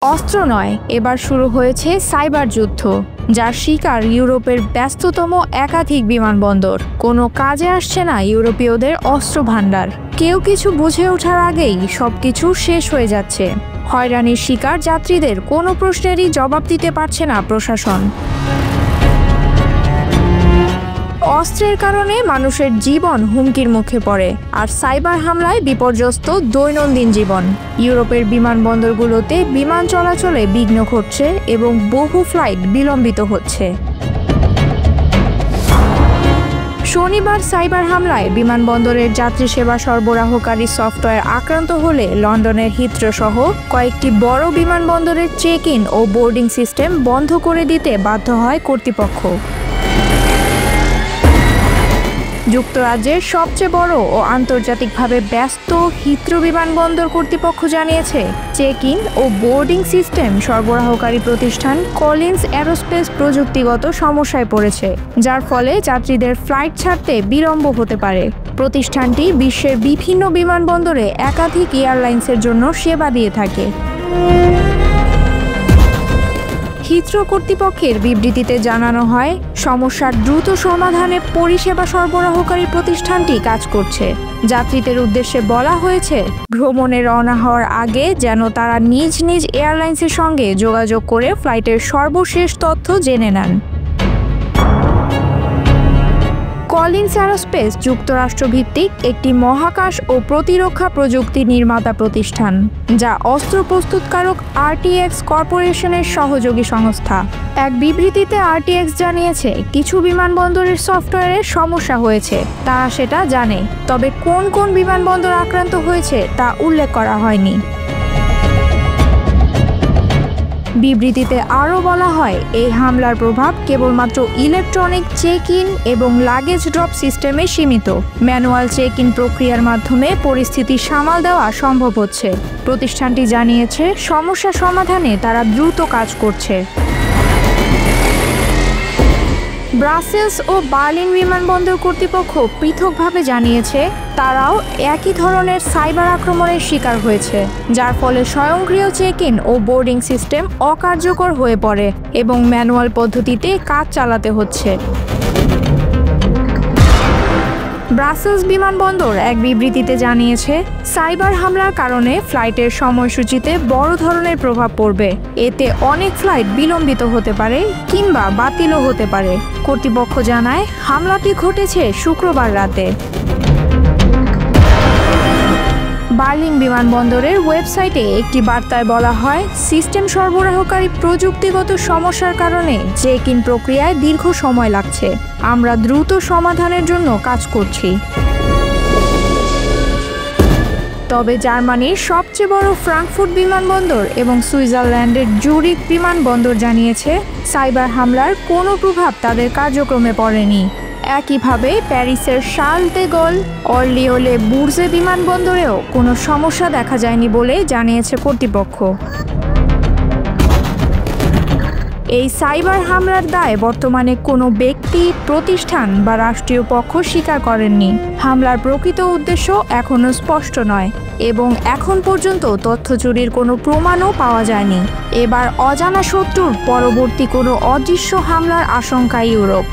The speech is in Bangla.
অস্ত্র নয়, এবার শুরু হয়েছে সাইবার যুদ্ধ, যার শিকার ইউরোপের ব্যস্ততম একাধিক বিমানবন্দর। কোনো কাজে আসছে না ইউরোপীয়দের অস্ত্র ভাণ্ডার। কেউ কিছু বুঝে ওঠার আগেই সবকিছু শেষ হয়ে যাচ্ছে। হয়রানির শিকার যাত্রীদের কোনো প্রশ্নেরই জবাব দিতে পারছে না প্রশাসন। অস্ত্রের কারণে মানুষের জীবন হুমকির মুখে পড়ে, আর সাইবার হামলায় বিপর্যস্ত দৈনন্দিন জীবন। ইউরোপের বিমানবন্দরগুলোতে বিমান চলাচলে বিঘ্ন ঘটছে এবং বহু ফ্লাইট বিলম্বিত হচ্ছে। শনিবার সাইবার হামলায় বিমানবন্দরের যাত্রী সেবা সরবরাহকারী সফটওয়্যার আক্রান্ত হলে লন্ডনের হিথ্রো সহ কয়েকটি বড় বিমানবন্দরের চেক ইন ও বোর্ডিং সিস্টেম বন্ধ করে দিতে বাধ্য হয় কর্তৃপক্ষ। যুক্তরাজ্যের সবচেয়ে বড় ও আন্তর্জাতিকভাবে ব্যস্ত হিথ্রো বিমানবন্দর কর্তৃপক্ষ জানিয়েছে, চেক ইন ও বোর্ডিং সিস্টেম সরবরাহকারী প্রতিষ্ঠান কলিন্স এরোস্পেস প্রযুক্তিগত সমস্যায় পড়েছে, যার ফলে যাত্রীদের ফ্লাইট ছাড়তে বিলম্ব হতে পারে। প্রতিষ্ঠানটি বিশ্বের বিভিন্ন বিমানবন্দরে একাধিক এয়ারলাইন্সের জন্য সেবা দিয়ে থাকে। হিথ্রো কর্তৃপক্ষের বিবৃতিতে জানানো হয়, সমস্যার দ্রুত সমাধানে পরিষেবা সরবরাহকারী প্রতিষ্ঠানটি কাজ করছে। যাত্রীদের উদ্দেশ্যে বলা হয়েছে, ভ্রমণে রওনা হওয়ার আগে যেন তারা নিজ নিজ এয়ারলাইন্সের সঙ্গে যোগাযোগ করে ফ্লাইটের সর্বশেষ তথ্য জেনে নেন। কলিন্স এরোস্পেস যুক্তরাষ্ট্রভিত্তিক একটি মহাকাশ ও প্রতিরক্ষা প্রযুক্তি নির্মাতা প্রতিষ্ঠান, যা অস্ত্র প্রস্তুতকারক আরটিএক্স কর্পোরেশনের সহযোগী সংস্থা। এক বিবৃতিতে আরটিএক্স জানিয়েছে, কিছু বিমানবন্দরের সফটওয়্যারের সমস্যা হয়েছে, তারা সেটা জানে, তবে কোন কোন বিমানবন্দর আক্রান্ত হয়েছে তা উল্লেখ করা হয়নি। বিবৃতিতে আরও বলা হয়, এই হামলার প্রভাব কেবলমাত্র ইলেকট্রনিক চেক ইন এবং লাগেজ ড্রপ সিস্টেমে সীমিত। ম্যানুয়াল চেক ইন প্রক্রিয়ার মাধ্যমে পরিস্থিতি সামাল দেওয়া সম্ভব হচ্ছে। প্রতিষ্ঠানটি জানিয়েছে, সমস্যা সমাধানে তারা দ্রুত কাজ করছে। ব্রাসেলস ও বার্লিন বিমানবন্দর কর্তৃপক্ষ পৃথকভাবে জানিয়েছে, তারাও একই ধরনের সাইবার আক্রমণের শিকার হয়েছে, যার ফলে স্বয়ংক্রিয় চেক ইন ও বোর্ডিং সিস্টেম অকার্যকর হয়ে পড়ে এবং ম্যানুয়াল পদ্ধতিতে কাজ চালাতে হচ্ছে। ব্রাসেলস বিমানবন্দর এক বিবৃতিতে জানিয়েছে, সাইবার হামলার কারণে ফ্লাইটের সময়সূচিতে বড় ধরনের প্রভাব পড়বে। এতে অনেক ফ্লাইট বিলম্বিত হতে পারে কিংবা বাতিলও হতে পারে। কর্তৃপক্ষ জানায়, হামলাটি ঘটেছে শুক্রবার রাতে। বার্লিন বিমানবন্দরের ওয়েবসাইটে একটি বার্তায় বলা হয়, সিস্টেম সরবরাহকারী প্রযুক্তিগত সমস্যার কারণে চেক ইন প্রক্রিয়ায় দীর্ঘ সময় লাগছে। আমরা দ্রুত সমাধানের জন্য কাজ করছি। তবে জার্মানির সবচেয়ে বড় ফ্রাঙ্কফুর্ট বিমানবন্দর এবং সুইজারল্যান্ডের জুরিখ বিমানবন্দর জানিয়েছে, সাইবার হামলার কোনো প্রভাব তাদের কার্যক্রমে পড়েনি। একইভাবে প্যারিসের শার্ল দে গল, অর্লিওলে বুর্জে বিমানবন্দরেও কোনো সমস্যা দেখা যায়নি বলে জানিয়েছে কর্তৃপক্ষ। এই সাইবার হামলার দায় বর্তমানে কোনো ব্যক্তি, প্রতিষ্ঠান বা রাষ্ট্রীয় পক্ষ স্বীকার করেননি। হামলার প্রকৃত উদ্দেশ্য এখনও স্পষ্ট নয় এবং এখন পর্যন্ত তথ্য চুরির কোনো প্রমাণও পাওয়া যায়নি। এবার অজানা শত্রুর পরবর্তী কোনো অদৃশ্য হামলার আশঙ্কায় ইউরোপ।